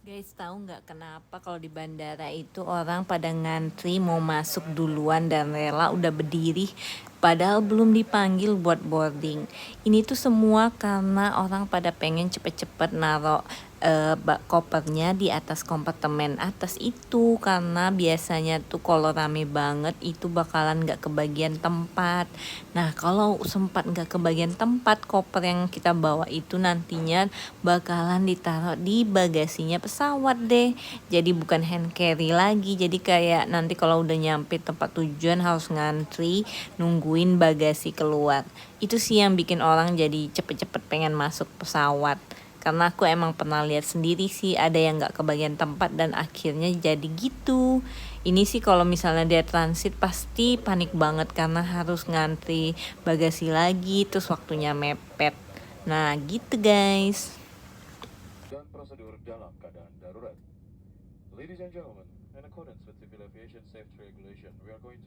Guys, tahu nggak kenapa kalau di bandara itu orang pada ngantri mau masuk duluan dan rela udah berdiri padahal belum dipanggil buat boarding. Ini tuh semua karena orang pada pengen cepet-cepet narok kopernya di atas kompartemen atas itu, karena biasanya tuh kalau rame banget itu bakalan nggak kebagian tempat. Nah, kalau sempat nggak kebagian tempat, koper yang kita bawa itu nantinya bakalan ditaruh di bagasinya pesawat deh. Jadi bukan hand carry lagi. Jadi kayak nanti kalau udah nyampe tempat tujuan harus ngantri nungguin bagasi keluar. Itu sih yang bikin orang jadi cepet-cepet pengen masuk pesawat. Karena aku emang pernah lihat sendiri sih ada yang nggak kebagian tempat dan akhirnya jadi gitu. Ini sih kalau misalnya dia transit pasti panik banget karena harus ngantri bagasi lagi terus waktunya mepet. Nah gitu guys. Dan prosedur dalam keadaan darurat. Ladies and gentlemen, in accordance with civil aviation safety regulation, we are going to